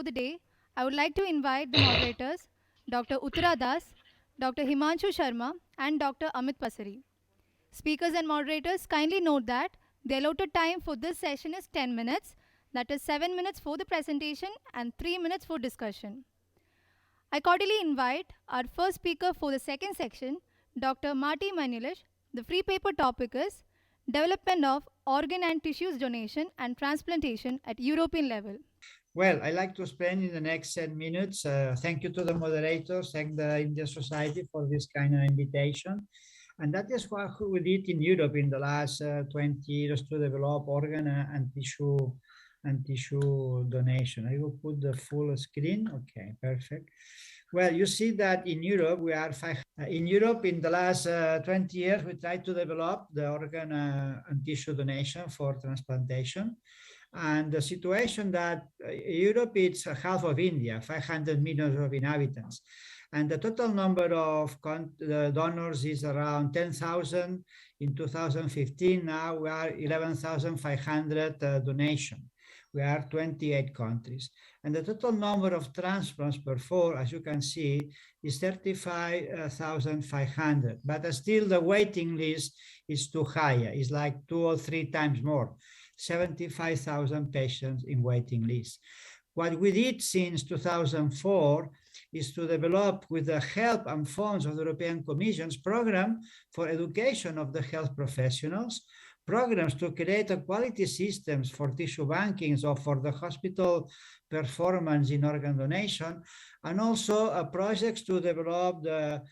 for the day, I would like to invite the moderators, Dr. Uttara Das, Dr. Himanshu Sharma, and Dr. Amit Pasari. Speakers and moderators, kindly note that the allotted time for this session is 10 minutes, that is 7 minutes for the presentation and 3 minutes for discussion. I cordially invite our first speaker for the second section, Dr. Marty Manilesh. The free paper topic is Development of Organ and Tissues Donation and Transplantation at European Level. Well, I like to spend in the next 10 minutes. Thank you to the moderators, thank the Indian Society for this kind of invitation. And that is what we did in Europe in the last 20 years to develop organ and tissue donation. I will put the full screen. Okay, perfect. Well, you see that in Europe, we are in Europe in the last 20 years, we tried to develop the organ and tissue donation for transplantation. And the situation that Europe is half of India, 500 million of inhabitants. And the total number of donors is around 10,000 in 2015. Now we are 11,500 donation. We are 28 countries. And the total number of transplants performed, as you can see, is 35,500. But still the waiting list is too high. It's like 2 or 3 times more. 75,000 patients in waiting list. What we did since 2004 is to develop, with the help and funds of the European Commission's program for education of the health professionals, programs to create a quality systems for tissue bankings or for the hospital performance in organ donation, and also projects to develop the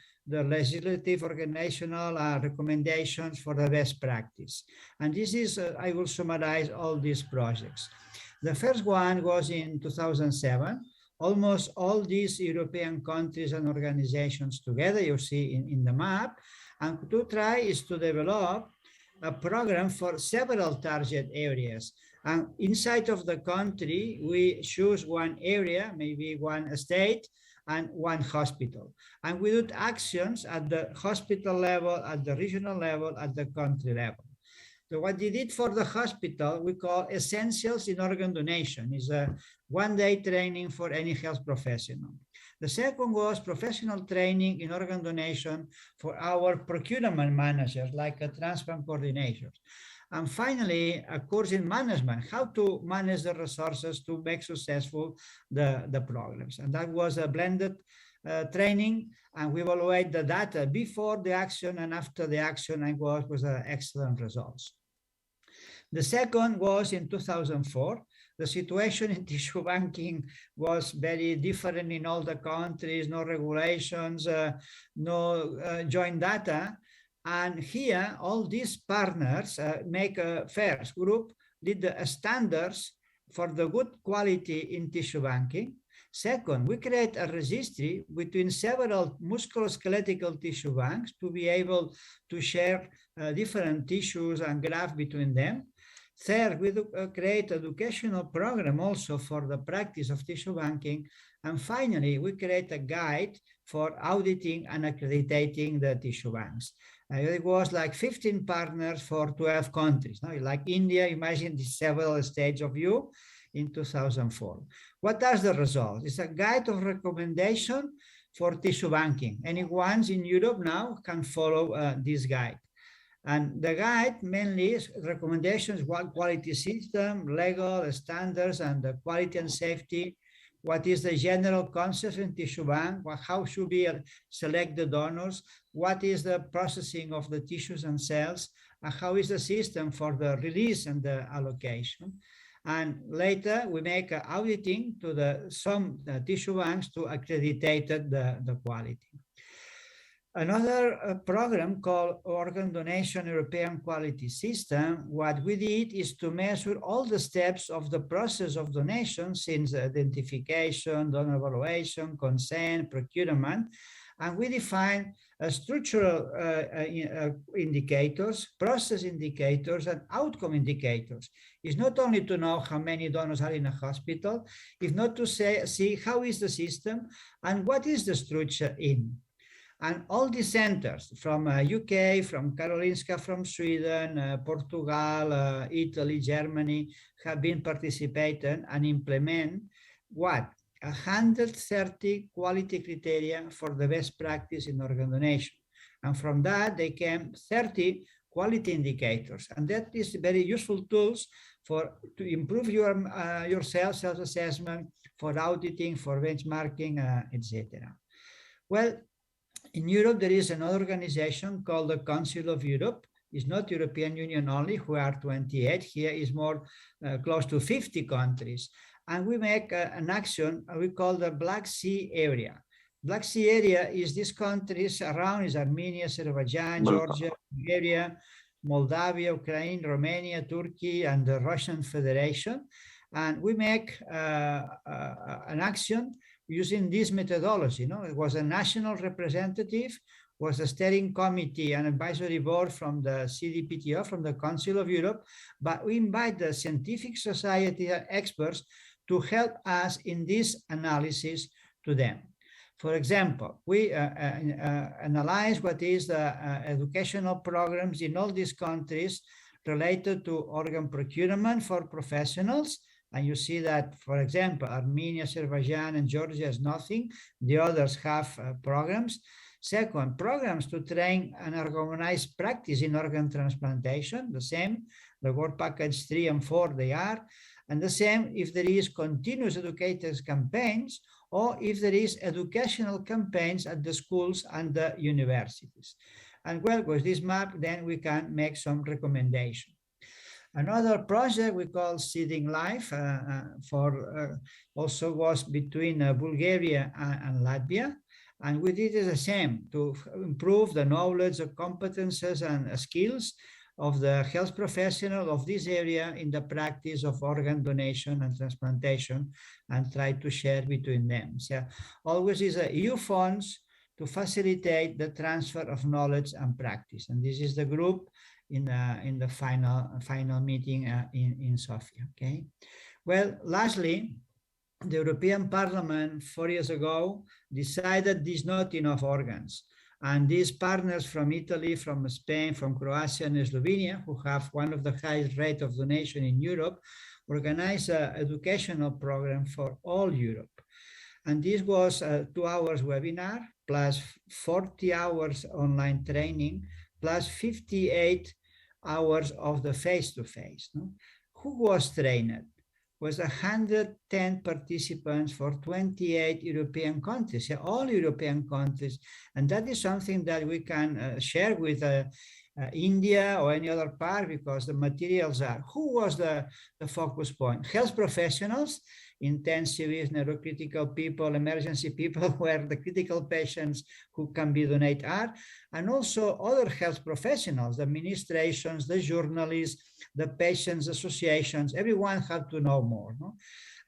legislative, organizational recommendations for the best practice. And this is, I will summarize all these projects. The first one was in 2007. Almost all these European countries and organizations together, you see in the map, and to try is to develop a program for several target areas. And inside of the country, we choose one area, maybe one state, and one hospital. And we do actions at the hospital level, at the regional level, at the country level. So what they did for the hospital, we call Essentials in Organ Donation. It's a one-day training for any health professional. The second was professional training in organ donation for our procurement managers, like transplant coordinators. And finally, a course in management, how to manage the resources to make successful the programs. And that was a blended training, and we evaluate the data before the action and after the action, and was excellent results. The second was in 2004. The situation in tissue banking was very different in all the countries, no regulations, no joint data. And here, all these partners make a first group, did the standards for the good quality in tissue banking. Second, we create a registry between several musculoskeletal tissue banks to be able to share different tissues and grafts between them. Third, we create educational program also for the practice of tissue banking. And finally, we create a guide for auditing and accrediting the tissue banks. It was like 15 partners for 12 countries. Now, like India, imagine the several states of you in 2004. What are the results? It's a guide of recommendation for tissue banking. Anyone in Europe now can follow this guide. And the guide mainly is recommendations, what quality system, legal standards, and the quality and safety. What is the general concept in tissue bank? How should we select the donors? What is the processing of the tissues and cells? And how is the system for the release and the allocation? And later we make auditing to some tissue banks to accreditate the quality. Another program called Organ Donation European Quality System, what we did is to measure all the steps of the process of donation, since identification, donor evaluation, consent, procurement, and we define structural indicators, process indicators, and outcome indicators. It's not only to know how many donors are in a hospital, it's not to see how is the system and what is the structure in. And all these centers from UK, from Karolinska, from Sweden, Portugal, Italy, Germany, have been participating and implement what? 130 quality criteria for the best practice in organ donation. And from that, they came 30 quality indicators. And that is very useful tools to improve your self-assessment, for auditing, for benchmarking, etc. Well, in Europe, there is another organization called the Council of Europe. It's not European Union only, who are 28. Here is more close to 50 countries. And we make an action we call the Black Sea area. Black Sea area is these countries around, is Armenia, Azerbaijan, Georgia, Bulgaria, Moldavia, Ukraine, Romania, Turkey, and the Russian Federation. And we make an action using this methodology. It was a national representative, was a steering committee and advisory board from the CDPTO, from the Council of Europe, but we invite the scientific society experts to help us in this analysis to them. For example, we analyze what is the educational programs in all these countries related to organ procurement for professionals. And you see that, for example, Armenia, Azerbaijan, and Georgia has nothing. The others have programs. Second, programs to train and organize practice in organ transplantation, the same. The Work Package 3 and 4, they are. And the same if there is continuous educators campaigns, or if there is educational campaigns at the schools and the universities. And well, with this map, then we can make some recommendations. Another project we call Seeding Life also was between Bulgaria and Latvia. And we did the same to improve the knowledge, the competences and skills of the health professional of this area in the practice of organ donation and transplantation, and try to share between them. So always is a EU funds to facilitate the transfer of knowledge and practice. And this is the group in the final meeting in Sofia. Okay. Well, lastly, the European Parliament 4 years ago decided there's not enough organs. And these partners from Italy, from Spain, from Croatia and Slovenia, who have one of the highest rate of donation in Europe, organized an educational program for all Europe. And this was a 2 hours webinar, plus 40 hours online training, plus 58 hours of the face-to-face. Who was trained? Was 110 participants for 28 European countries, all European countries. And that is something that we can share with India or any other part, because the materials are. Who was the focus point? Health professionals, intensivists, neurocritical people, emergency people, where the critical patients who can be donated are, and also other health professionals, the administrations, the journalists, the patients associations. Everyone had to know more. No?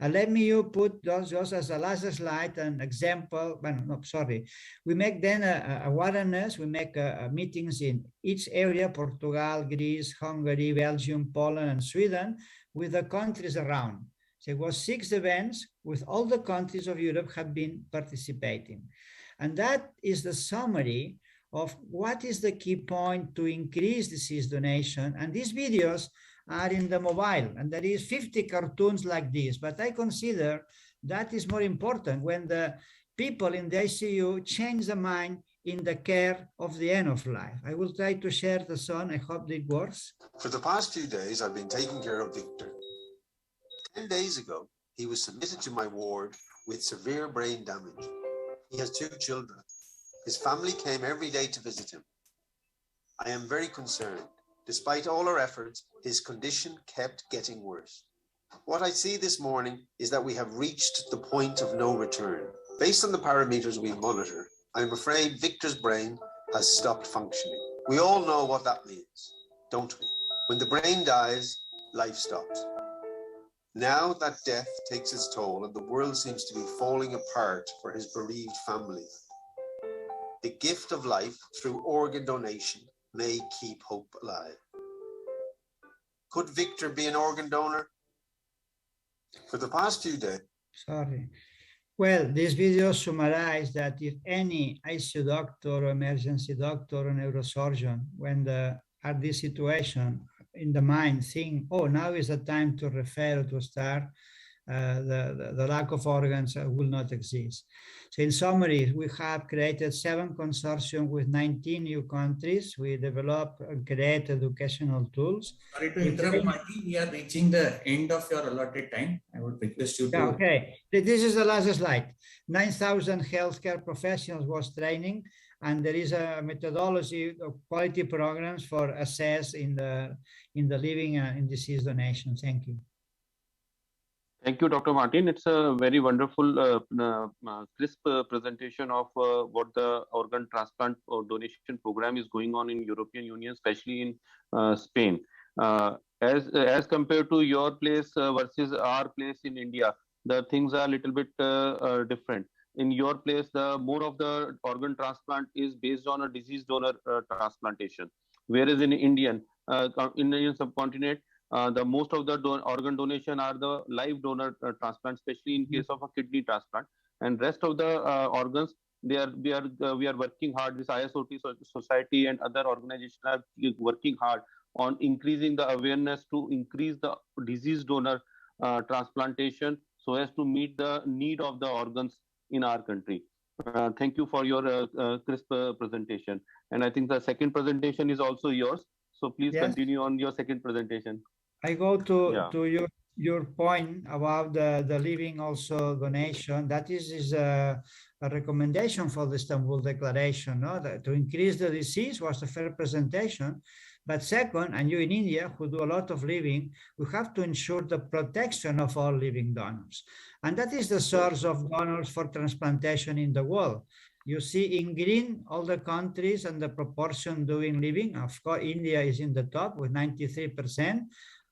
Let me put those just as a last slide, an example. Well, no, sorry. We make then awareness. We make meetings in each area: Portugal, Greece, Hungary, Belgium, Poland, and Sweden, with the countries around. So it was 6 events with all the countries of Europe have been participating. And that is the summary of what is the key point to increase disease donation. And these videos are in the mobile, and there is 50 cartoons like this, but I consider that is more important when the people in the ICU change the mind in the care of the end of life. I will try to share the song. I hope it works. For the past few days, I've been taking care of Victor. 10 days ago, he was submitted to my ward with severe brain damage. He has 2 children. His family came every day to visit him. I am very concerned. Despite all our efforts, his condition kept getting worse. What I see this morning is that we have reached the point of no return. Based on the parameters we monitor, I'm afraid Victor's brain has stopped functioning. We all know what that means, don't we? When the brain dies, life stops. Now that death takes its toll and the world seems to be falling apart for his bereaved family, the gift of life through organ donation may keep hope alive. Could Victor be an organ donor? For the past few days. Sorry. Well, this video summarizes that if any ICU doctor or emergency doctor or neurosurgeon, when at this situation in the mind think, oh, now is the time to refer to start, the lack of organs will not exist. So in summary, we have created 7 consortium with 19 new countries. We develop and create educational tools. Sorry to interrupt, Marty. We are reaching the end of your allotted time. I would request you to. Okay, this is the last slide. 9,000 healthcare professionals was training, and there is a methodology of quality programs for assess in the living and disease donation. Thank you. Thank you, Dr. Martin. It's a very wonderful, crisp presentation of what the organ transplant or donation program is going on in European Union, especially in Spain. As compared to your place versus our place in India, the things are a little bit different. In your place, the more of the organ transplant is based on a disease donor transplantation, whereas in Indian subcontinent, the most of the organ donation are the live donor transplant, especially in case of a kidney transplant, and rest of the organs we are working hard. This ISOT society and other organizations are working hard on increasing the awareness to increase the disease donor transplantation so as to meet the need of the organs in our country. Thank you for your crisp presentation, and I think the second presentation is also yours. So please continue on your second presentation. I go to your point about the living also donation. That is a recommendation for the Istanbul Declaration, no? To increase the disease was the first presentation. But second, and you in India who do a lot of living, we have to ensure the protection of all living donors. And that is the source of donors for transplantation in the world. You see in green all the countries and the proportion doing living. Of course, India is in the top with 93%,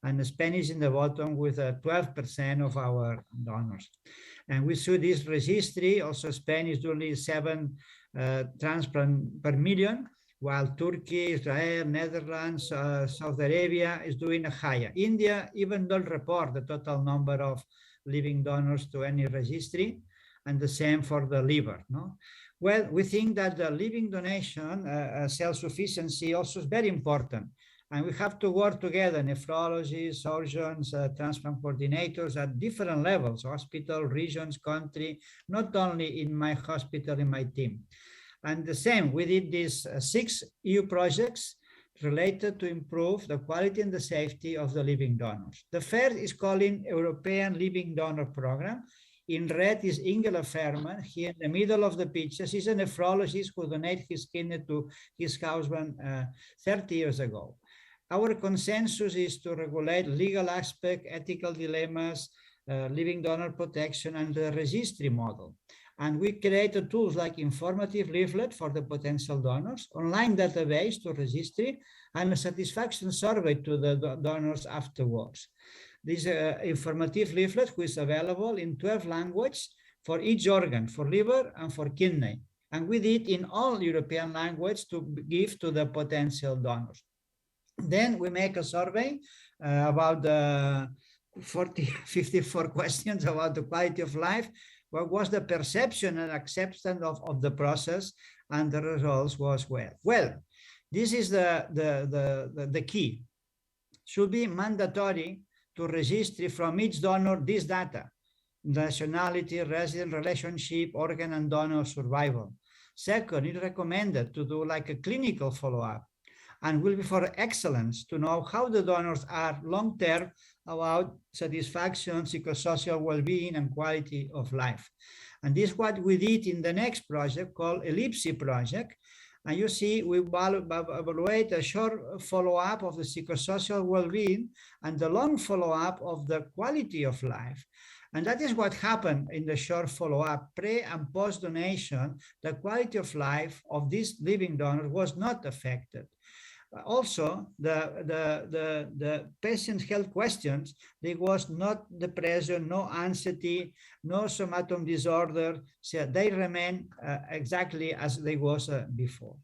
and Spain is in the bottom with 12% of our donors. And we see this registry. Also, Spain is doing 7 transplant per million, while Turkey, Israel, Netherlands, Saudi Arabia is doing higher. India even don't report the total number of living donors to any registry, and the same for the liver. No? Well, we think that the living donation, self-sufficiency also is very important. And we have to work together, nephrologists, surgeons, transplant coordinators at different levels, hospital, regions, country, not only in my hospital, in my team. And the same, we did these 6 EU projects related to improve the quality and the safety of the living donors. The first is called European Living Donor Program. In red is Inge Laferman. Here in the middle of the picture, she's a nephrologist who donated his kidney to his husband 30 years ago. Our consensus is to regulate legal aspect, ethical dilemmas, living donor protection, and the registry model. And we created tools like informative leaflet for the potential donors, online database to registry, and a satisfaction survey to the donors afterwards. This informative leaflet which is available in 12 languages for each organ, for liver and for kidney. And we did in all European languages to give to the potential donors. Then we make a survey about the 54 questions about the quality of life. What was the perception and acceptance of the process? And the results was well. Well, this is the key. Should be mandatory to register from each donor this data: nationality, resident relationship, organ and donor survival. Second, it's recommended to do like a clinical follow-up, and will be for excellence to know how the donors are long-term about satisfaction, psychosocial well-being, and quality of life. And this is what we did in the next project called Ellipse project. And you see, we evaluate a short follow-up of the psychosocial well-being and the long follow-up of the quality of life. And that is what happened in the short follow-up. Pre and post donation, the quality of life of this living donor was not affected. Also, the patient health questions, there was not depression, no anxiety, no somatic disorder. So they remain exactly as they was before.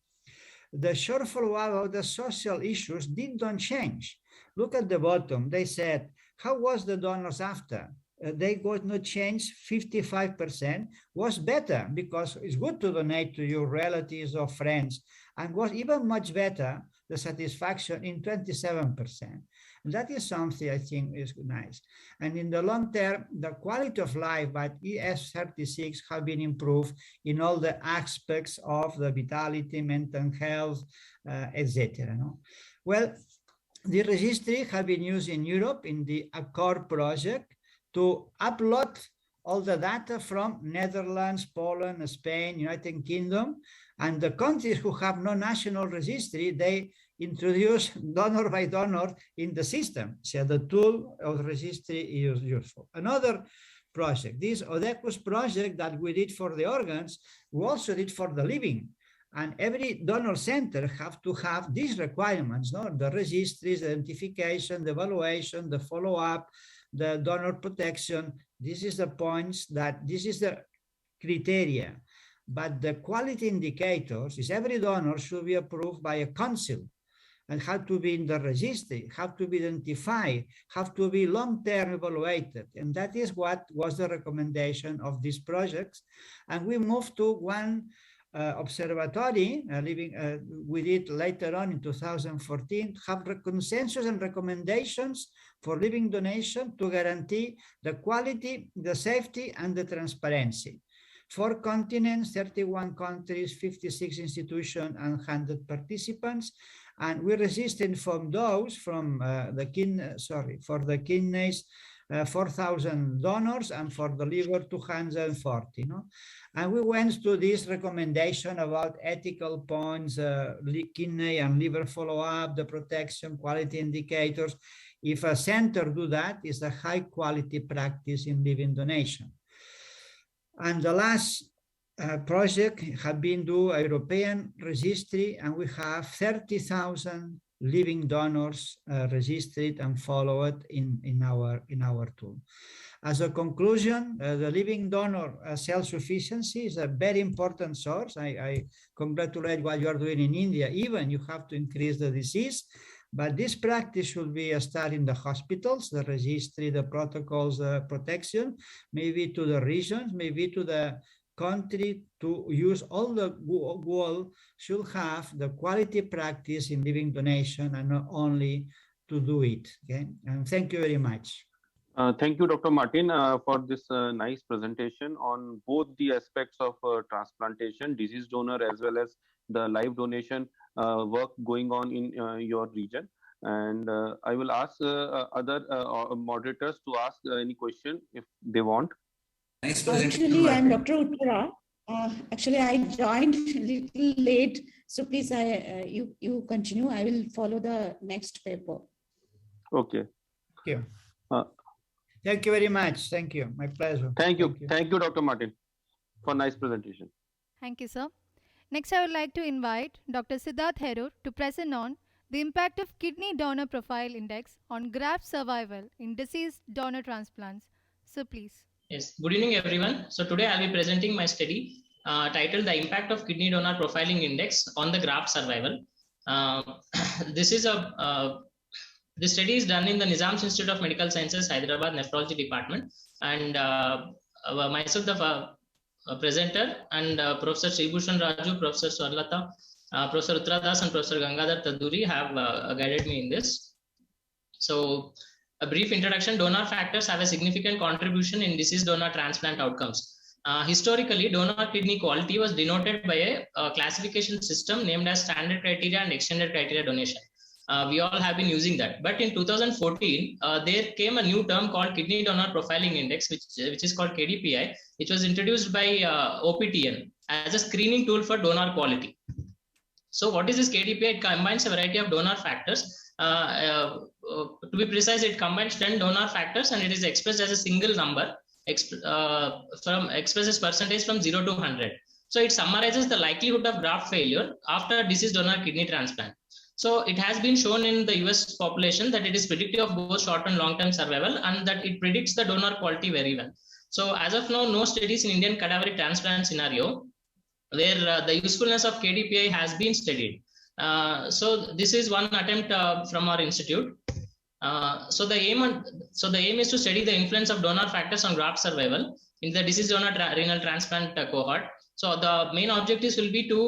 The short follow-up of the social issues did not change. Look at the bottom. They said, how was the donors after? they got no change, 55%, was better because it's good to donate to your relatives or friends, and was even much better, the satisfaction in 27%. And that is something I think is nice. And in the long term, the quality of life by ES36 have been improved in all the aspects of the vitality, mental health, etc. No? Well, the registry has been used in Europe in the Accord project to upload all the data from Netherlands, Poland, Spain, United Kingdom, and the countries who have no national registry, they introduce donor by donor in the system. So the tool of the registry is useful. Another project, this Odecus project that we did for the organs, we also did for the living. And every donor center have to have these requirements, no? The registries, the identification, the evaluation, the follow-up, the donor protection. This is the points that, this is the criteria. But the quality indicators is every donor should be approved by a council and have to be in the registry, have to be identified, have to be long-term evaluated. And that is what was the recommendation of these projects. And we moved to one observatory, we did later on in 2014, have consensus and recommendations for living donation to guarantee the quality, the safety, and the transparency. 4 continents, 31 countries, 56 institutions, and 100 participants. And we resisted from those, from for the kidneys, 4,000 donors, and for the liver, 240. No? And we went to this recommendation about ethical points, kidney and liver follow-up, the protection, quality indicators. If a center do that, it's a high quality practice in living donation. And the last project have been do a European registry, and we have 30,000 living donors registered and followed in our tool. As a conclusion, the living donor self-sufficiency is a very important source. I congratulate what you are doing in India. Even you have to increase the disease, but this practice should be a start in the hospitals, the registry, the protocols, the protection, maybe to the regions, maybe to the country, to use all the world should have the quality practice in living donation and not only to do it. Okay, and thank you very much. Thank you, Dr. Martin, for this nice presentation on both the aspects of transplantation, disease donor, as well as the live donation work going on in your region. And I will ask other moderators to ask any question if they want. Nice presentation. Actually, I'm Dr. Uttara. Actually, I joined a little late, so please, you continue. I will follow the next paper. Okay. Thank you. Thank you very much. Thank you. My pleasure. Thank you. Thank you, Dr. Martin, for nice presentation. Thank you, sir. Next, I would like to invite Dr. Siddharth Herur to present on the impact of Kidney Donor Profile Index on graft survival in deceased donor transplants. So please. Yes, good evening everyone. So today I'll be presenting my study titled The Impact of Kidney Donor Profiling Index on the Graft Survival. This study is done in the Nizam's Institute of Medical Sciences, Hyderabad Nephrology Department, and myself, the presenter, and Professor Sribhushan Raju, Professor Swarlata, Professor Uttara Das, and Professor Gangadhar Taduri have guided me in this. So, a brief introduction. Donor factors have a significant contribution in deceased donor transplant outcomes. Historically, donor kidney quality was denoted by a classification system named as standard criteria and extended criteria donation. We all have been using that. But in 2014, there came a new term called Kidney Donor Profiling Index, which is called KDPI, which was introduced by OPTN as a screening tool for donor quality. So what is this KDPI? It combines a variety of donor factors. To be precise, it combines 10 donor factors, and it is expressed as a single number, expresses percentage from 0 to 100. So it summarizes the likelihood of graft failure after deceased donor kidney transplant. So it has been shown in the US population that it is predictive of both short and long-term survival, and that it predicts the donor quality very well. So as of now, no studies in Indian cadaveric transplant scenario where the usefulness of KDPI has been studied. So this is one attempt from our institute. So the aim is to study the influence of donor factors on graft survival in the deceased donor renal transplant cohort. So the main objectives will be to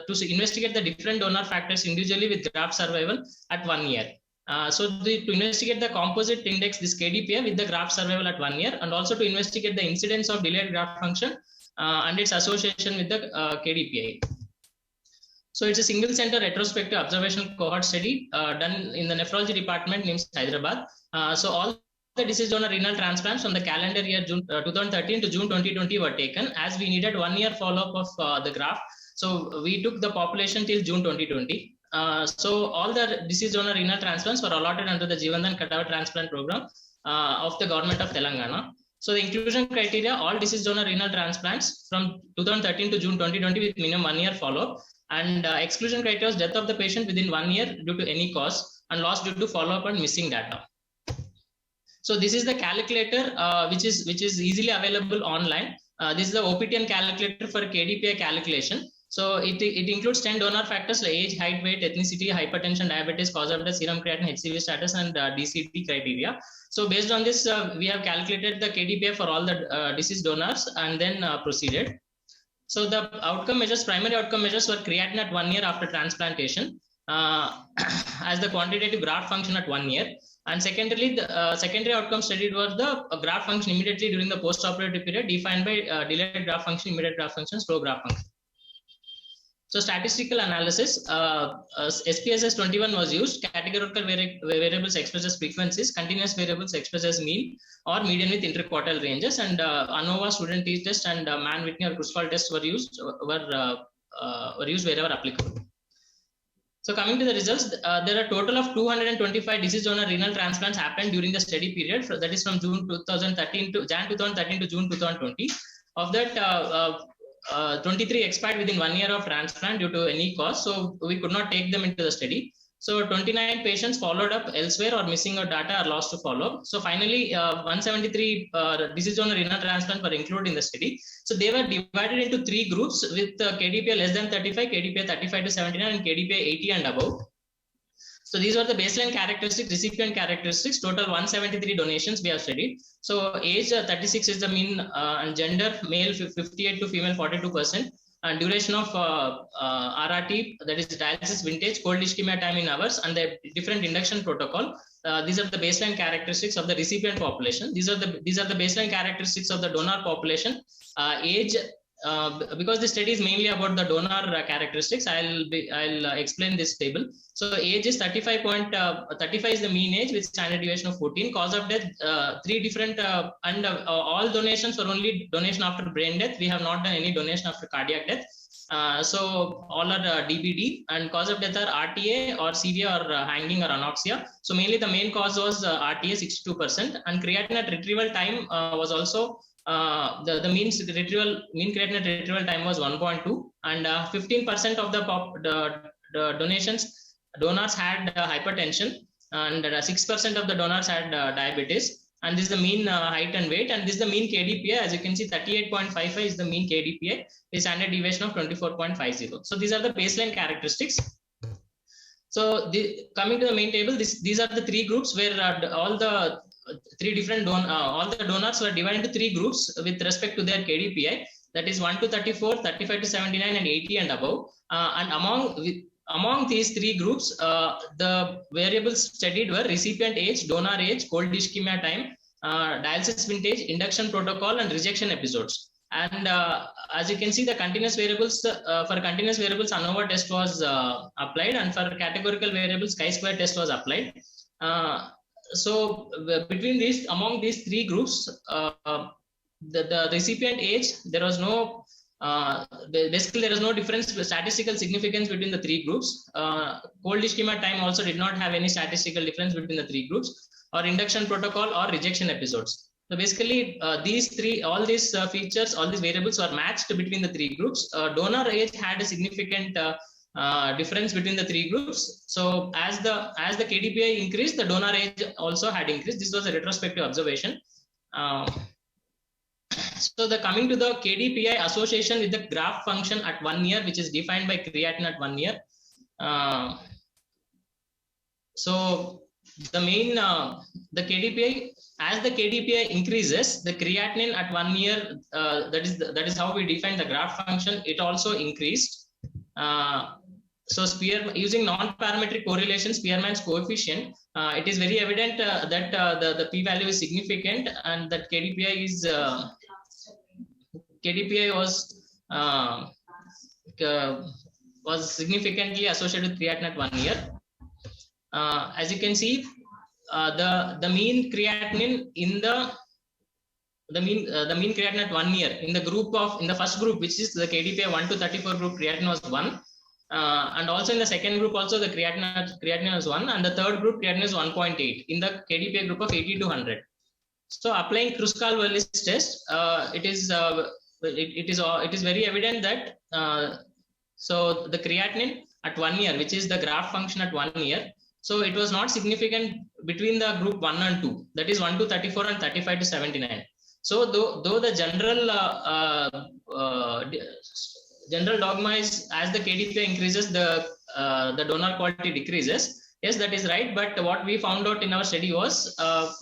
investigate the different donor factors individually with graft survival at 1 year. To investigate the composite index, this KDPI, with the graft survival at 1 year, and also to investigate the incidence of delayed graft function and its association with the KDPI. So it's a single center retrospective observational cohort study done in the nephrology department in Hyderabad. So all the deceased donor renal transplants from the calendar year June 2013 to June 2020 were taken, as we needed 1 year follow-up of the graft. So we took the population till June 2020. So all the deceased donor renal transplants were allotted under the Jeevandan Cadaver Transplant Program of the government of Telangana. So the inclusion criteria: all deceased donor renal transplants from 2013 to June 2020 with minimum 1 year follow-up. And exclusion criteria is death of the patient within 1 year due to any cause, and loss due to follow-up and missing data. So this is the calculator which is easily available online. This is the OPTN calculator for KDPI calculation. So it includes 10 donor factors like age, height, weight, ethnicity, hypertension, diabetes, cause of death, serum creatinine, HCV status, and DCT criteria. So based on this, we have calculated the KDPI for all the deceased donors and then proceeded. So the outcome measures, primary outcome measures, were creatinine at 1 year after transplantation as the quantitative graft function at 1 year. And secondarily, the secondary outcome studied was the graft function immediately during the post-operative period, defined by delayed graft function, immediate graft function, slow graft function. So statistical analysis, SPSS 21 was used. Categorical variables expressed as frequencies, continuous variables expressed as mean or median with interquartile ranges, and ANOVA, student t-test, and Mann-Whitney or Kurzweil tests were used wherever applicable. So coming to the results, there are a total of 225 deceased donor renal transplants happened during the study period. That is from June 2013 to Jan 2013 to June 2020. Of that, 23 expired within 1 year of transplant due to any cause, so we could not take them into the study. So 29 patients followed up elsewhere or missing or data are lost to follow. So finally, 173 deceased donor renal transplant were included in the study. So they were divided into 3 groups with KDPI less than 35, KDPI 35 to 79, and KDPI 80 and above. So these were the baseline characteristics, recipient characteristics. Total 173 donations we have studied. So age 36 is the mean, and gender male 58 to female 42%. And duration of RRT, that is dialysis vintage, cold ischemia time in hours, and the different induction protocol. These are the baseline characteristics of the recipient population. These are the baseline characteristics of the donor population. Age. Because the study is mainly about the donor characteristics, I'll explain this table. So age is 35 is the mean age with standard deviation of 14. Cause of death, 3 different, and all donations were only donation after brain death. We have not done any donation after cardiac death. So all are DBD, and cause of death are RTA or CV or hanging or anoxia. So mainly the main cause was RTA 62%, and creatinine retrieval time was also the mean creatinine retrieval time was 1.2, and 15% of the donors had hypertension, and 6% of the donors had diabetes. And this is the mean height and weight, and this is the mean KDPI. As you can see, 38.55 is the mean KDPI, the standard deviation of 24.50. So these are the baseline characteristics. So coming to the main table, these are the 3 groups where all the 3 different all the donors were divided into 3 groups with respect to their KDPI. That is 1 to 34, 35 to 79, and 80 and above. And among these 3 groups, the variables studied were recipient age, donor age, cold ischemia time, dialysis vintage, induction protocol, and rejection episodes. And as you can see, the continuous variables, for continuous variables, ANOVA test was applied, and for categorical variables, chi-square test was applied. So among these 3 groups, the recipient age, there was no, basically there is no difference, statistical significance between the 3 groups. Cold ischemia time also did not have any statistical difference between the 3 groups, or induction protocol or rejection episodes. So basically all these features, all these variables were matched between the 3 groups. Donor age had a significant difference between the 3 groups. So as the KDPI increased, the donor age also had increased. This was a retrospective observation. So coming to the KDPI association with the graft function at 1 year, which is defined by creatinine at 1 year. So the main the KDPI, as the KDPI increases, the creatinine at 1 year, that is how we define the graft function, it also increased. So using non-parametric correlation, Spearman's coefficient, it is very evident that the p-value is significant, and that KDPI is was significantly associated with creatinine at 1 year. As you can see, the mean creatinine in the mean creatinine at 1 year in the first group, which is the KDPI 1 to 34 group, creatinine was 1. And also in the second group also the creatinine was 1, and the third group creatinine is 1.8 in the KDPI group of 80 to 100. So applying Kruskal-Wallis test, it is very evident that so the creatinine at 1 year, which is the graft function at 1 year, so it was not significant between the group 1 and 2, that is 1 to 34 and 35 to 79. So though the general dogma is, as the KDPI increases, the donor quality decreases. Yes, that is right. But what we found out in our study was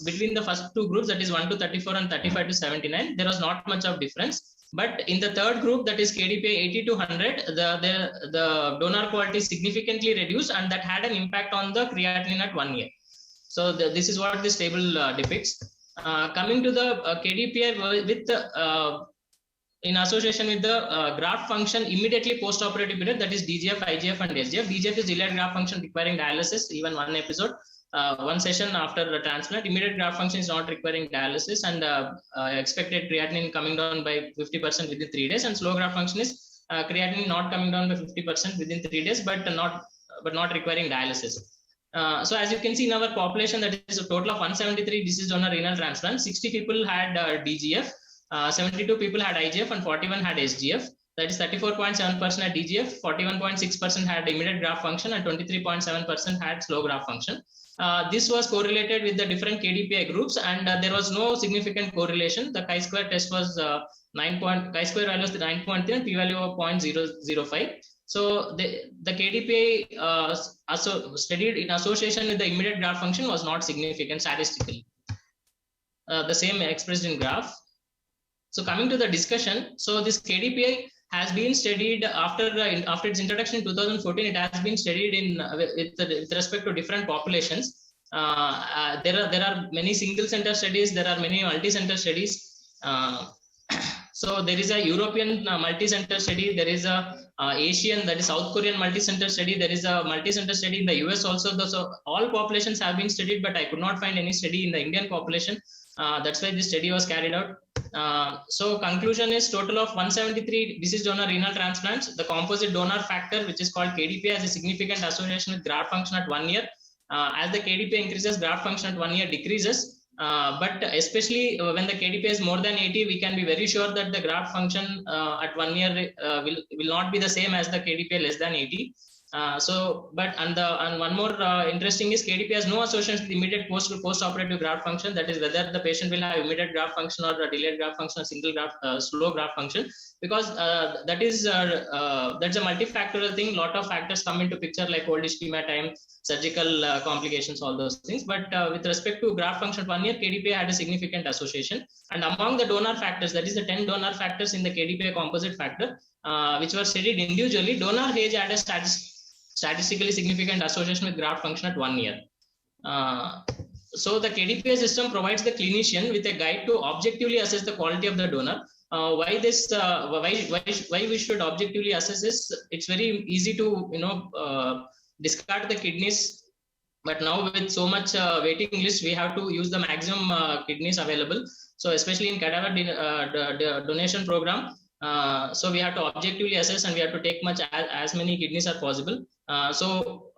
between the first two groups, that is 1 to 34 and 35 to 79, there was not much of difference. But in the third group, that is KDPI 80 to 100, the donor quality significantly reduced, and that had an impact on the creatinine at 1 year. So this is what this table depicts. Coming to the KDPI with in association with the graft function immediately post-operative period, that is DGF, IGF, and SGF. DGF is delayed graft function requiring dialysis, even one episode, one session after the transplant. Immediate graft function is not requiring dialysis, and expected creatinine coming down by 50% within 3 days. And slow graft function is creatinine not coming down by 50% within 3 days, but not requiring dialysis. So as you can see in our population, that is a total of 173 deceased donor renal transplant. 60 people had DGF. 72 people had IGF and 41 had SGF. That is 34.7% had DGF, 41.6% had immediate graft function, and 23.7% had slow graft function. This was correlated with the different KDPI groups, and there was no significant correlation. The chi-square test was chi-square value was 9.3 and p-value of 0.005. So the KDPI studied in association with the immediate graft function was not significant statistically. The same expressed in graph. So coming to the discussion, so this KDPI has been studied after its introduction in 2014. It has been studied with respect to different populations. There are many single center studies. There are many multi-center studies. So there is a European multi-center study. There is a Asian, that is South Korean multi-center study. There is a multi-center study in the US also. So all populations have been studied, but I could not find any study in the Indian population. That's why this study was carried out. So conclusion is total of 173 deceased donor renal transplants. The composite donor factor, which is called KDPI, has a significant association with graft function at 1 year. As the KDPI increases, graft function at 1 year decreases. But especially when the KDPI is more than 80, we can be very sure that the graft function at 1 year will not be the same as the KDPI less than 80. And one more interesting is KDPI has no association with immediate post-operative graft function. That is whether the patient will have immediate graft function or a delayed graft function or single graft, slow graft function, because that's a multifactorial thing. Lot of factors come into picture like old ischemia time, surgical complications, all those things. But with respect to graft function 1 year, KDPI had a significant association. And among the donor factors, that is the 10 donor factors in the KDPI composite factor, which were studied individually, donor age had a statistically significant association with graft function at 1 year. So the KDPI system provides the clinician with a guide to objectively assess the quality of the donor. Why we should objectively assess this? It's very easy to discard the kidneys, but now with so much waiting list, we have to use the maximum kidneys available. So especially in cadaver donation program, so we have to objectively assess, and we have to take as many kidneys as possible. So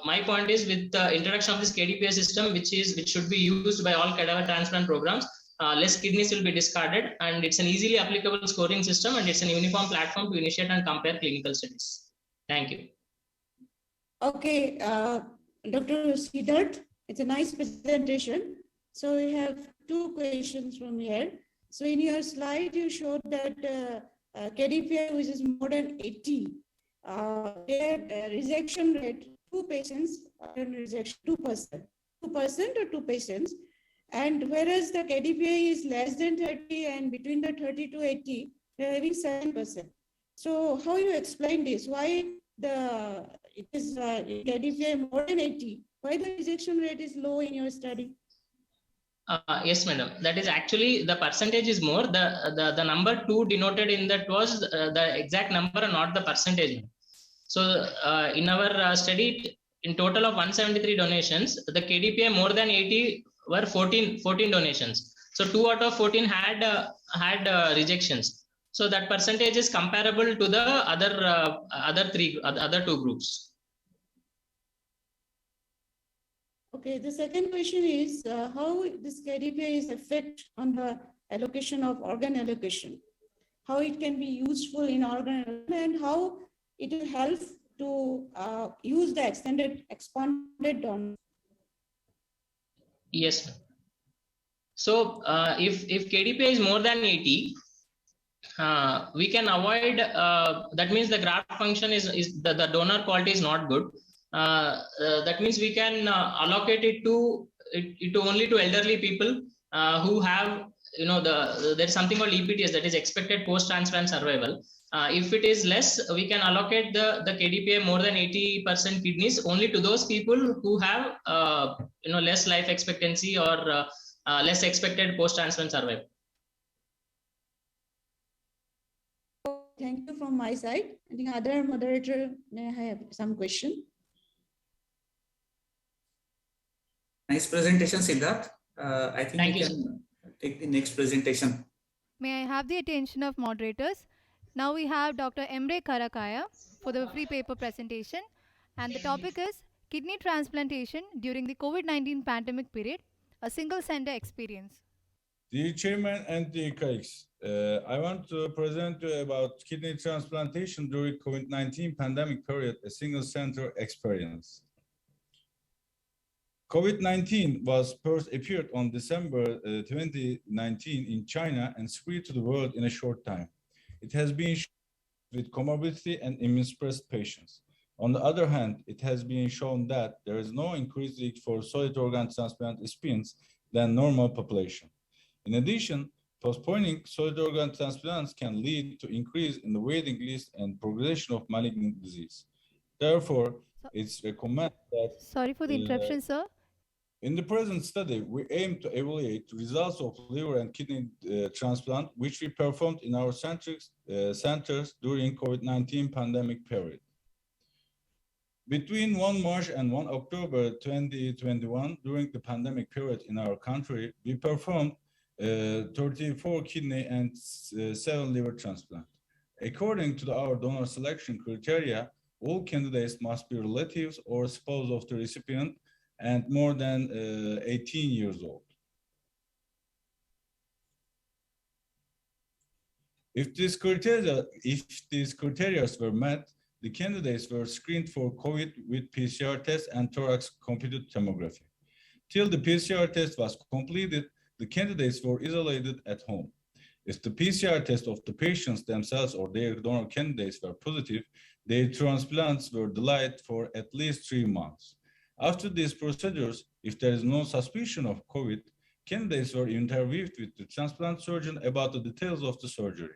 my point is, with the introduction of this KDPI system, which should be used by all cadaver transplant programs, less kidneys will be discarded, and it's an easily applicable scoring system, and it's an uniform platform to initiate and compare clinical studies. Thank you. Okay, Dr. Siddharth, it's a nice presentation. So we have 2 questions from here. So in your slide, you showed that KDPI, which is more than 80, their rejection rate, 2 patients are in rejection, 2%. or 2 patients. And whereas the KDPI is less than 30 and between the 30 to 80, they're having 7%. So how you explain this? Why it is KDPI more than 80? Why the rejection rate is low in your study? Yes, madam. That is actually the percentage is more. The number 2 denoted in that was the exact number and not the percentage. So in our study, in total of 173 donations, the KDPI more than 80 were 14 donations. So 2 out of 14 had rejections. So that percentage is comparable to the other 2 groups. Okay, the second question is how this KDPI is effect on the allocation of organ allocation, how it can be useful in organ and how it will help to use the expanded donor. Yes. So if KDPI is more than 80, we can avoid, that means the graft function is the donor quality is not good. That means we can allocate it to only to elderly people who have, there's something called EPTS, that is expected post-transplant survival. If it is less, we can allocate the KDPI more than 80% kidneys only to those people who have less life expectancy or less expected post-transplant survival. Thank you from my side. I think other moderator may have some question. Nice presentation, Siddharth. I think Thank we can take the next presentation. May I have the attention of moderators? Now we have Dr. Emre Karakaya for the free paper presentation, and the topic is kidney transplantation during the COVID-19 pandemic period, a single center experience. Dear Chairman and dear colleagues, I want to present you about kidney transplantation during COVID-19 pandemic period, a single center experience. COVID-19 was first appeared on December 2019 in China and spread to the world in a short time. It has been with comorbidity and immunosuppressed patients. On the other hand, it has been shown that there is no increased need for solid organ transplant recipients than normal population. In addition, postponing solid organ transplants can lead to increase in the waiting list and progression of malignant disease. Therefore, it's recommended that... Sorry for the interruption, sir. In the present study, we aim to evaluate results of liver and kidney transplant, which we performed in our centers during COVID-19 pandemic period. Between 1 March and 1 October 2021, during the pandemic period in our country, we performed 34 kidney and 7 liver transplant. According to our donor selection criteria, all candidates must be relatives or spouse of the recipient and more than 18 years old. If these criteria were met, the candidates were screened for COVID with PCR test and thorax computed tomography. Till the PCR test was completed, the candidates were isolated at home. If the PCR test of the patients themselves or their donor candidates were positive, their transplants were delayed for at least 3 months. After these procedures, if there is no suspicion of COVID, candidates were interviewed with the transplant surgeon about the details of the surgery.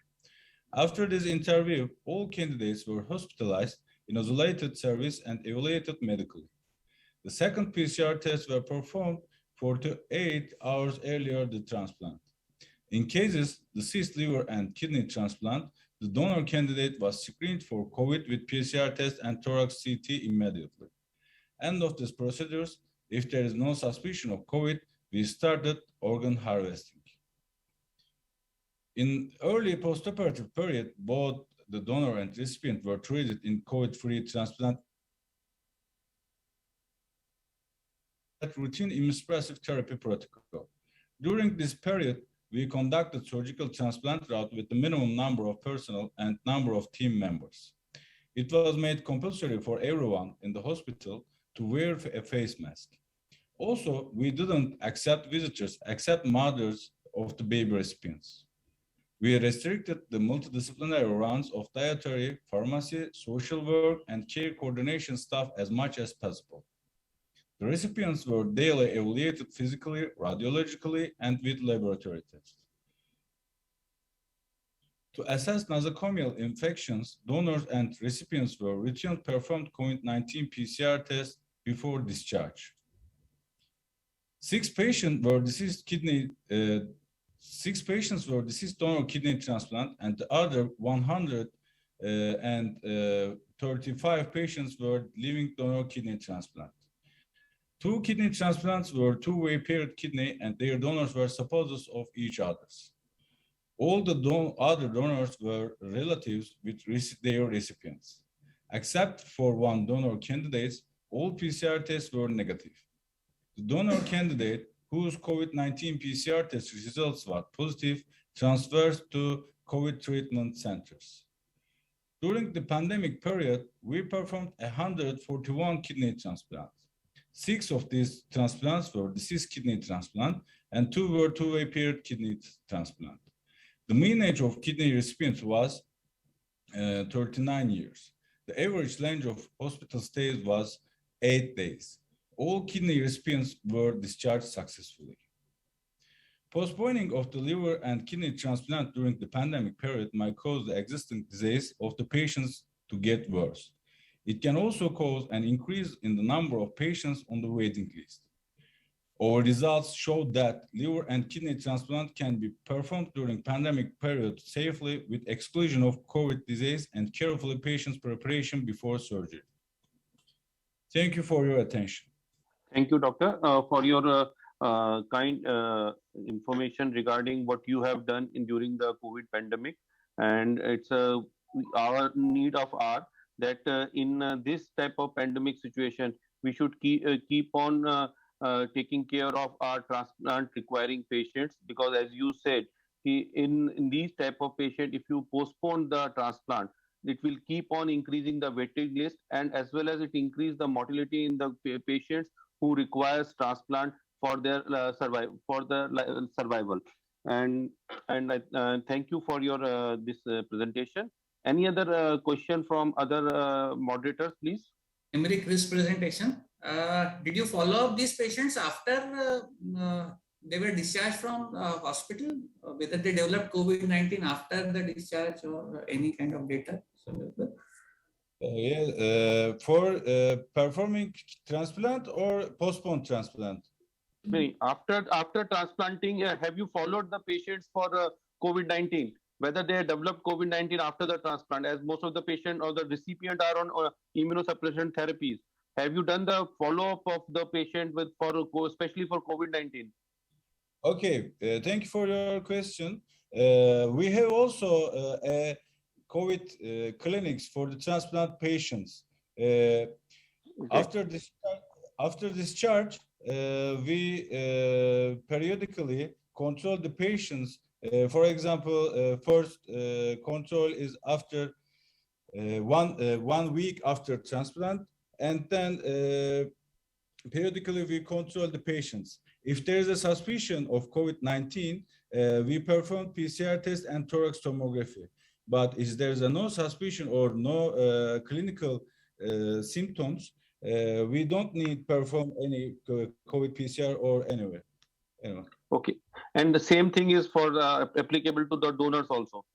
After this interview, all candidates were hospitalized in isolated service and evaluated medically. The second PCR tests were performed 48 hours earlier the transplant. In cases, deceased liver and kidney transplant, the donor candidate was screened for COVID with PCR test and thorax CT immediately. End of these procedures, if there is no suspicion of COVID, we started organ harvesting. In early postoperative period, both the donor and recipient were treated in COVID-free transplant routine immunosuppressive therapy protocol. During this period, we conducted surgical transplant route with the minimum number of personnel and number of team members. It was made compulsory for everyone in the hospital to wear a face mask. Also, we didn't accept visitors except mothers of the baby recipients. We restricted the multidisciplinary rounds of dietary, pharmacy, social work, and care coordination staff as much as possible. The recipients were daily evaluated physically, radiologically, and with laboratory tests. To assess nosocomial infections, donors and recipients were routinely performed COVID-19 PCR tests before discharge. 6 patients were deceased donor kidney transplant, and the other 135 patients were living donor kidney transplant. 2 kidney transplants were two-way paired kidney, and their donors were supporters of each other's. All the other donors were relatives with their recipients. Except for one donor candidate, all PCR tests were negative. The donor candidate whose COVID-19 PCR test results were positive transfers to COVID treatment centers. During the pandemic period, we performed 141 kidney transplants. 6 of these transplants were deceased kidney transplant, and 2 were two-way paired kidney transplant. The mean age of kidney recipients was 39 years. The average length of hospital stays was 8 days. All kidney recipients were discharged successfully. Postponing of the liver and kidney transplant during the pandemic period might cause the existing disease of the patients to get worse. It can also cause an increase in the number of patients on the waiting list. Our results show that liver and kidney transplant can be performed during pandemic period safely with exclusion of COVID disease and carefully patient's preparation before surgery. Thank you for your attention. Thank you, doctor, for your kind information regarding what you have done during the COVID pandemic. And it's our need of our that in this type of pandemic situation, we should keep on taking care of our transplant requiring patients, because as you said, in these type of patient, if you postpone the transplant, it will keep on increasing the waiting list, and as well as it increase the mortality in the patients who requires transplant for their survival. And I thank you for your this presentation. Any other question from other moderators, please? Numeric risk presentation. Did you follow up these patients after they were discharged from hospital? Whether they developed COVID-19 after the discharge or any kind of data? For performing transplant or postponed transplant? After transplanting, have you followed the patients for COVID-19? Whether they developed COVID-19 after the transplant, as most of the patient or the recipient are on immunosuppression therapies. Have you done the follow-up of the patient especially for COVID-19? Okay, thank you for your question. We have also a COVID clinics for the transplant patients. Okay. After discharge, we periodically control the patients. For example, first control is after 1 week after transplant, and then periodically we control the patients. If there is a suspicion of COVID-19, we perform PCR test and thorax tomography. But if there is no suspicion or no clinical symptoms, we don't need perform any COVID PCR or anywhere. Anyway. Okay, and the same thing is for applicable to the donors also.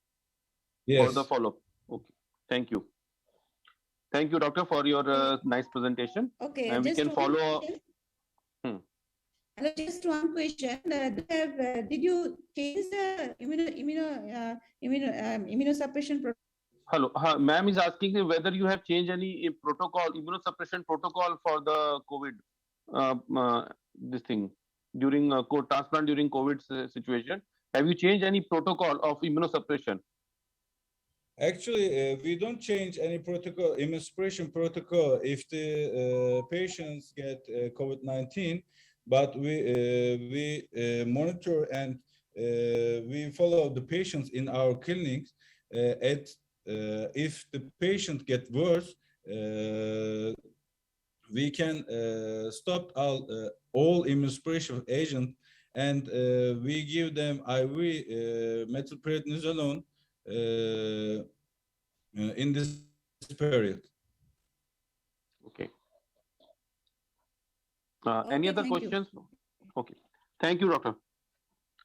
Yes. For the follow-up. Okay, thank you. Thank you, doctor, for your nice presentation. Okay, and we can follow. Just one question. Did you change the immunosuppression protocol? Hello, ma'am is asking whether you have changed any protocol, immunosuppression protocol for the COVID, this thing, during transplant during COVID situation. Have you changed any protocol of immunosuppression? Actually, we don't change any protocol, immunosuppression protocol if the patients get COVID-19, but we monitor and we follow the patients in our clinics. If the patient get worse, we can stop all immunosuppression agent, and we give them IV methylprednisolone in this period. Okay. Any Okay, other thank you. questions? Okay. Thank you, doctor.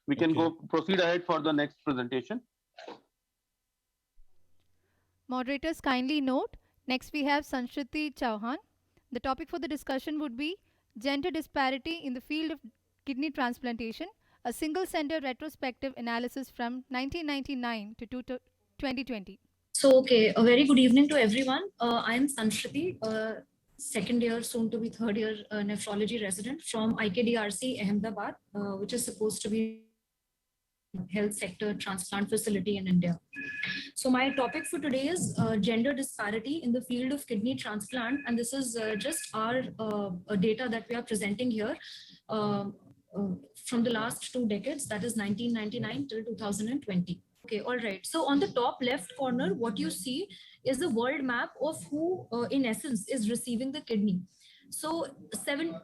We can Okay. proceed ahead for the next presentation. Moderators, kindly note, next we have Sanskruti Chauhan. The topic for the discussion would be Gender Disparity in the Field of Kidney Transplantation, a single-center retrospective analysis from 1999 to 2020. So, okay, a very good evening to everyone. I am Sanskruti, second year, soon to be third year nephrology resident from IKDRC Ahmedabad, which is supposed to be health sector transplant facility in India. So my topic for today is gender disparity in the field of kidney transplant. And this is just our data that we are presenting here from the last 2 decades, that is 1999 till 2020. Okay, all right. So on the top left corner, what you see is the world map of who, in essence, is receiving the kidney. So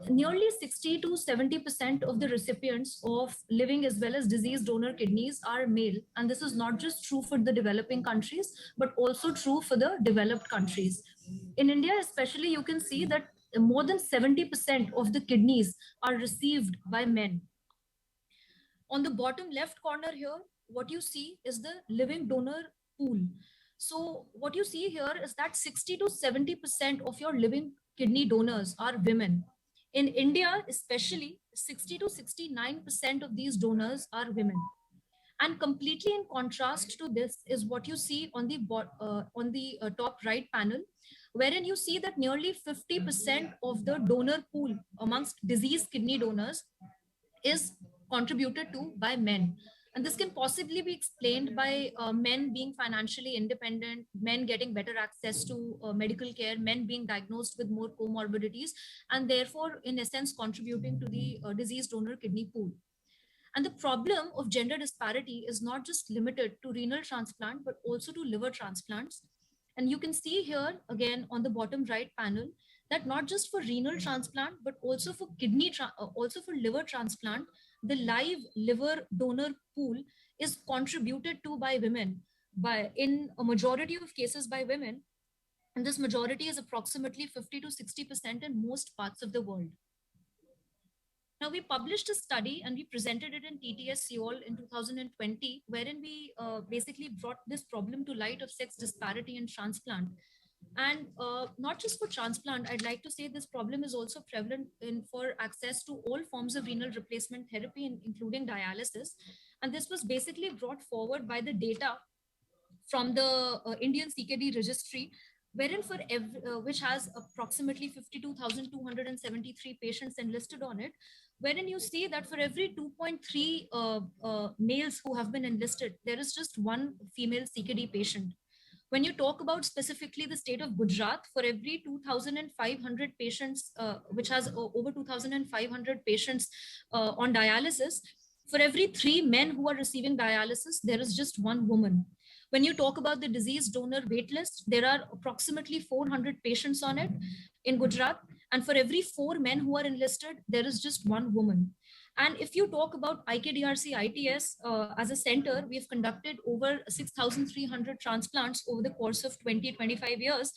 nearly 60 to 70% of the recipients of living as well as diseased donor kidneys are male. And this is not just true for the developing countries, but also true for the developed countries. In India, especially, you can see that more than 70% of the kidneys are received by men. On the bottom left corner here, what you see is the living donor pool. So what you see here is that 60 to 70% of your living kidney donors are women. In India, especially, 60 to 69% of these donors are women. And completely in contrast to this is what you see on the top right panel, wherein you see that nearly 50% of the donor pool amongst diseased kidney donors is contributed to by men. And this can possibly be explained by men being financially independent, men getting better access to medical care, men being diagnosed with more comorbidities, and therefore, in essence, contributing to the diseased donor kidney pool. And the problem of gender disparity is not just limited to renal transplant, but also to liver transplants. And you can see here, again, on the bottom right panel, that not just for renal transplant, but also for also for liver transplant, the live liver donor pool is contributed to by women, in a majority of cases by women. And this majority is approximately 50 to 60% in most parts of the world. Now, we published a study and we presented it in TTS Seoul in 2020, wherein we basically brought this problem to light of sex disparity in transplant. And not just for transplant, I'd like to say this problem is also prevalent for access to all forms of renal replacement therapy, including dialysis. And this was basically brought forward by the data from the Indian CKD registry, wherein which has approximately 52,273 patients enlisted on it, wherein you see that for every 2.3 males who have been enlisted, there is just one female CKD patient. When you talk about specifically the state of Gujarat, for every 2,500 patients, which has over 2,500 patients on dialysis, for every 3 men who are receiving dialysis, there is just one woman. When you talk about the disease donor waitlist, there are approximately 400 patients on it in Gujarat. And for every 4 men who are enlisted, there is just one woman. And if you talk about IKDRC ITS as a center, we've conducted over 6,300 transplants over the course of 20-25 years.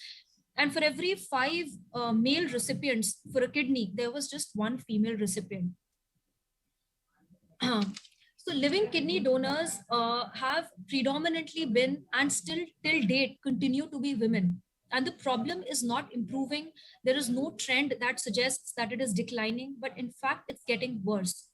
And for every 5 male recipients for a kidney, there was just one female recipient. So living kidney donors have predominantly been, and still till date continue to be, women. And the problem is not improving. There is no trend that suggests that it is declining, but in fact, it's getting worse.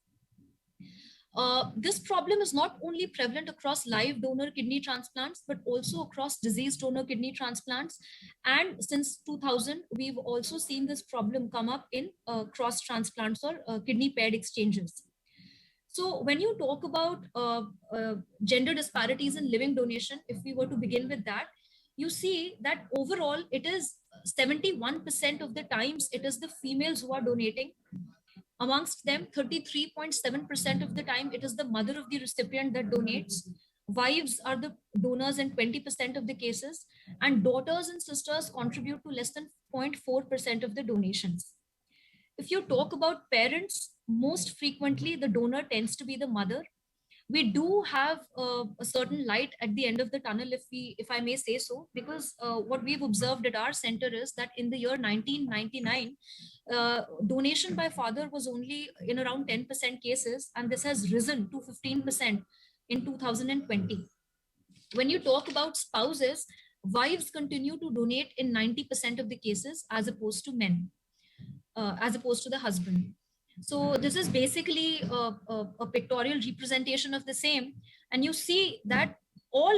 This problem is not only prevalent across live donor kidney transplants, but also across diseased donor kidney transplants. And since 2000, we've also seen this problem come up in cross transplants or kidney paired exchanges. So when you talk about gender disparities in living donation, if we were to begin with that, you see that overall it is 71% of the times it is the females who are donating. Amongst them, 33.7% of the time it is the mother of the recipient that donates. Wives are the donors in 20% of the cases, and daughters and sisters contribute to less than 0.4% of the donations. If you talk about parents, most frequently the donor tends to be the mother. We do have a certain light at the end of the tunnel, if I may say so, because what we've observed at our center is that in the year 1999, donation by father was only in around 10% cases, and this has risen to 15% in 2020. When you talk about spouses, wives continue to donate in 90% of the cases as opposed to men, as opposed to the husband. So this is basically a pictorial representation of the same. And you see that all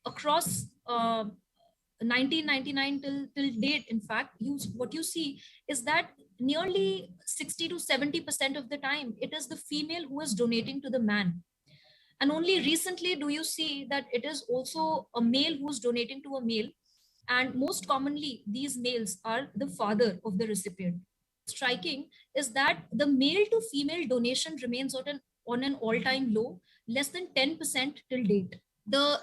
across 1999 till date, in fact, what you see is that nearly 60 to 70% of the time, it is the female who is donating to the man. And only recently do you see that it is also a male who's donating to a male. And most commonly, these males are the father of the recipient. Striking is that the male to female donation remains on an all-time low, less than 10% till date.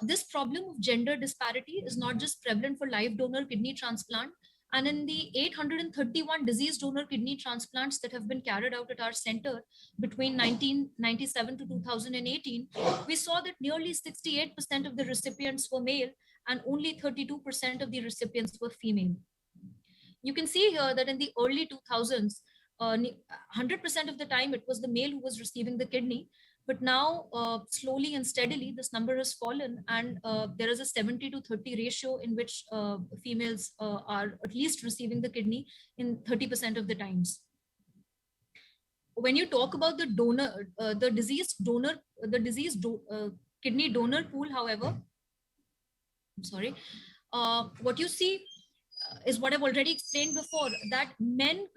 This problem of gender disparity is not just prevalent for live donor kidney transplant, and in the 831 disease donor kidney transplants that have been carried out at our center between 1997 to 2018, we saw that nearly 68% of the recipients were male and only 32% of the recipients were female. You can see here that in the early 2000s, 100% of the time it was the male who was receiving the kidney. But now, slowly and steadily, this number has fallen, and there is a 70 to 30 ratio in which females are at least receiving the kidney in 30% of the times. When you talk about the donor, the diseased kidney donor pool, however, I'm sorry, what you see is what I've already explained before, that men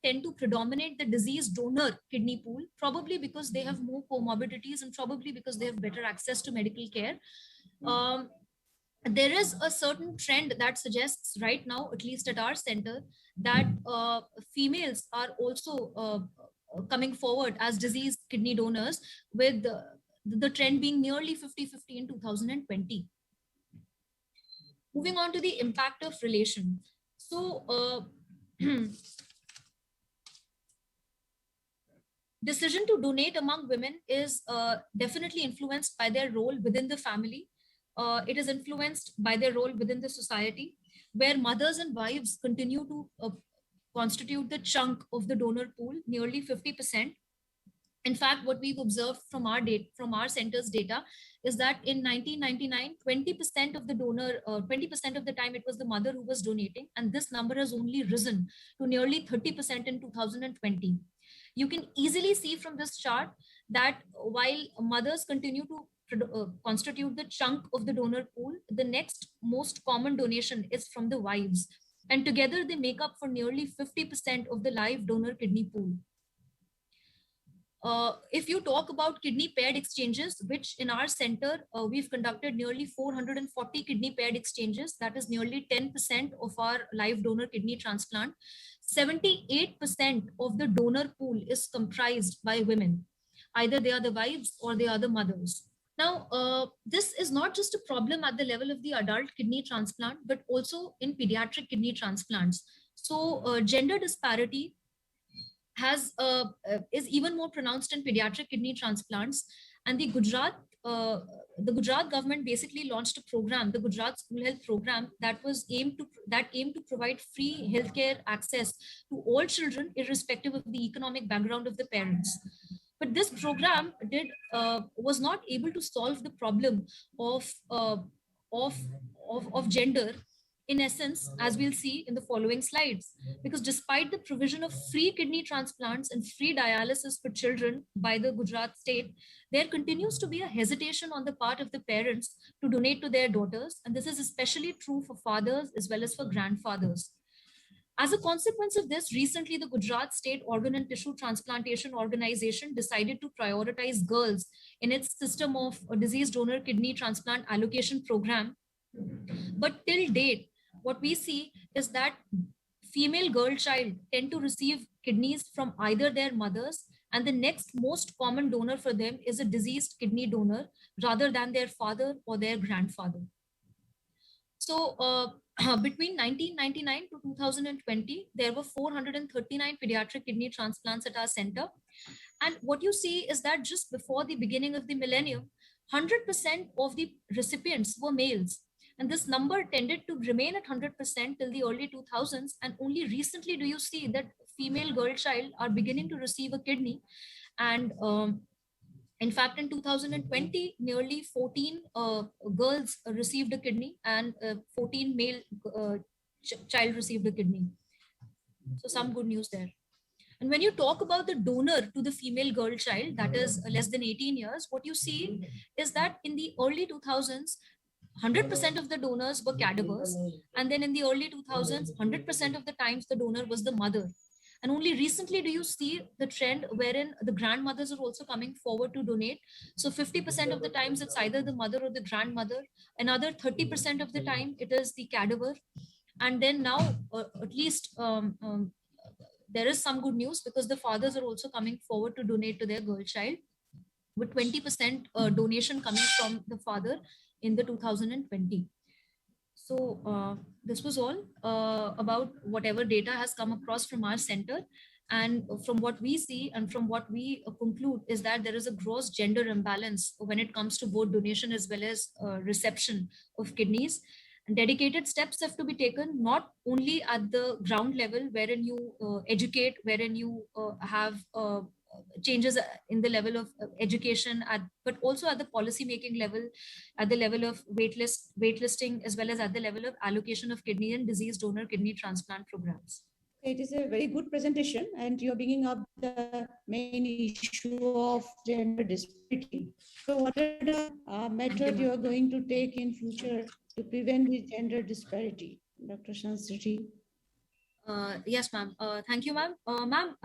tend to predominate the disease donor kidney pool, probably because they have more comorbidities and probably because they have better access to medical care. There is a certain trend that suggests right now, at least at our center, that females are also coming forward as diseased kidney donors, with the trend being nearly 50-50 in 2020. Moving on to the impact of relation. So, decision to donate among women is definitely influenced by their role within the family. It is influenced by their role within the society, where mothers and wives continue to constitute the chunk of the donor pool, nearly 50%. In fact, what we've observed from our center's data is that in 1999, 20% of the donor, 20% of the time it was the mother who was donating, and this number has only risen to nearly 30% in 2020. You can easily see from this chart that while mothers continue to constitute the chunk of the donor pool, the next most common donation is from the wives, and together they make up for nearly 50% of the live donor kidney pool. If you talk about kidney paired exchanges, which in our center, we've conducted nearly 440 kidney paired exchanges, that is nearly 10% of our live donor kidney transplant. 78% of the donor pool is comprised by women. Either they are the wives or they are the mothers. Now, this is not just a problem at the level of the adult kidney transplant, but also in pediatric kidney transplants. So gender disparity is even more pronounced in pediatric kidney transplants. And the Gujarat government basically launched a program, the Gujarat School Health Program, that aimed to provide free healthcare access to all children, irrespective of the economic background of the parents. But this program was not able to solve the problem of gender, in essence, as we'll see in the following slides, because despite the provision of free kidney transplants and free dialysis for children by the Gujarat state, there continues to be a hesitation on the part of the parents to donate to their daughters. And this is especially true for fathers as well as for grandfathers. As a consequence of this, recently the Gujarat State Organ and Tissue Transplantation Organization decided to prioritize girls in its system of a disease donor kidney transplant allocation program. But till date, what we see is that female girl child tend to receive kidneys from either their mothers, and the next most common donor for them is a diseased kidney donor rather than their father or their grandfather. So between 1999 to 2020, there were 439 pediatric kidney transplants at our center. And what you see is that just before the beginning of the millennium, 100% of the recipients were males. And this number tended to remain at 100% till the early 2000s. And only recently do you see that female girl child are beginning to receive a kidney. And in fact, in 2020, nearly 14 girls received a kidney, and 14 male child received a kidney. So some good news there. And when you talk about the donor to the female girl child, that is less than 18 years, what you see is that in the early 2000s, 100% of the donors were cadavers. And then in the early 2000s, 100% of the times the donor was the mother. And only recently do you see the trend wherein the grandmothers are also coming forward to donate. So 50% of the times it's either the mother or the grandmother. Another 30% of the time it is the cadaver. And then now at least there is some good news, because the fathers are also coming forward to donate to their girl child, with 20% donation coming from the father in the 2020. So this was all about whatever data has come across from our center. And from what we see and from what we conclude is that there is a gross gender imbalance when it comes to both donation as well as reception of kidneys. And dedicated steps have to be taken, not only at the ground level, wherein you educate, wherein you have changes in the level of education, but also at the policy making level, at the level of waitlisting, as well as at the level of allocation of kidney and disease donor kidney transplant programs. It is a very good presentation, and you're bringing up the main issue of gender disparity. So what are the methods you are going to take in future to prevent this gender disparity, Dr. Sansriti? Yes, ma'am. Thank you, ma'am. Ma'am,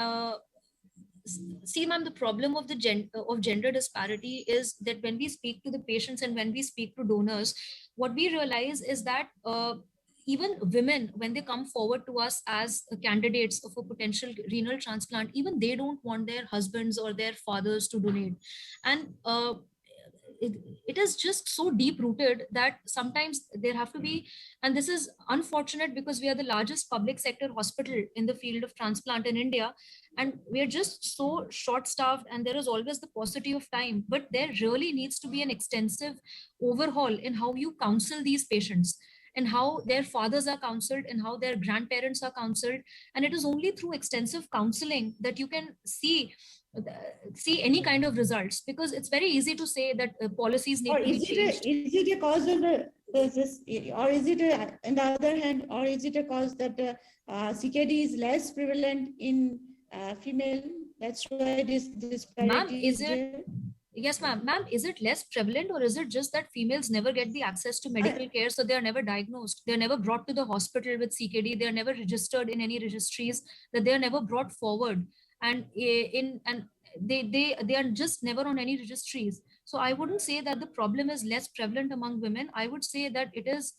see, ma'am, the problem of the gender disparity is that when we speak to the patients and when we speak to donors, what we realize is that even women, when they come forward to us as candidates of a potential renal transplant, even they don't want their husbands or their fathers to donate. And it is just so deep rooted that sometimes there have to be, and this is unfortunate because we are the largest public sector hospital in the field of transplant in India, and we are just so short staffed, and there is always the paucity of time. But there really needs to be an extensive overhaul in how you counsel these patients, and how their fathers are counseled, and how their grandparents are counseled. And it is only through extensive counseling that you can see any kind of results, because it's very easy to say that policies need to be changed. Is it a cause of this, or is it on the other hand, or is it a cause that CKD is less prevalent in female? That's why this disparity is there. Yes, ma'am. Ma'am, is it less prevalent, or is it just that females never get the access to medical care, so they are never diagnosed? They are never brought to the hospital with CKD. They are never registered in any registries. That they are never brought forward, and they are just never on any registries. So I wouldn't say that the problem is less prevalent among women. I would say that it is.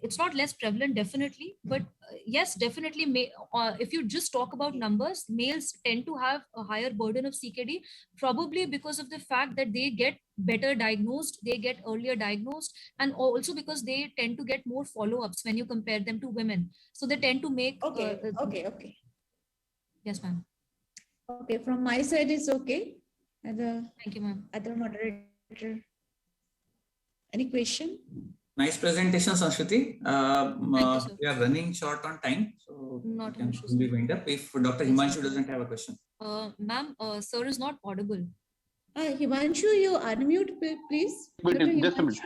It's not less prevalent, definitely, but yes, definitely. If you just talk about numbers, males tend to have a higher burden of CKD, probably because of the fact that they get better diagnosed, they get earlier diagnosed, and also because they tend to get more follow-ups when you compare them to women. So they tend to make. Okay. Yes, ma'am. Okay, from my side, it's okay. Thank you, ma'am. Other moderator. Any question? Nice presentation, Sansriti. Thank you, We are running short on time, so not we an can issue. be wind up if Dr. Himanshu doesn't have a question. Ma'am, sir is not audible. Himanshu, you unmute, please. Just a minute.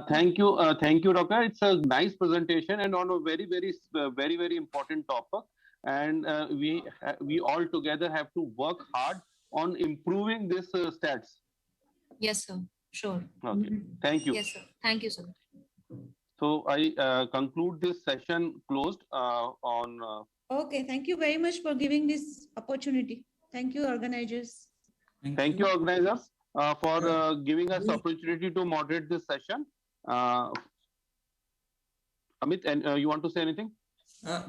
Thank you, doctor. It's a nice presentation and on a very important topic. And we all together have to work hard on improving this stats. Yes, sir. Sure. Okay. Thank you. Yes, sir. Thank you, sir. So I conclude this session closed on. Okay. Thank you very much for giving this opportunity. Thank you, organizers. Thank you, organizers, for giving us the opportunity to moderate this session. Amit, and you want to say anything?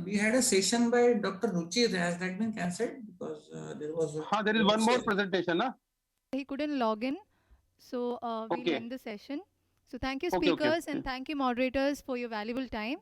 We had a session by Dr. Ruchi. Has that been cancelled? Because there was. There is one more presentation, na? He couldn't log in, so we'll end the session. So thank you, speakers, and thank you, moderators, for your valuable time.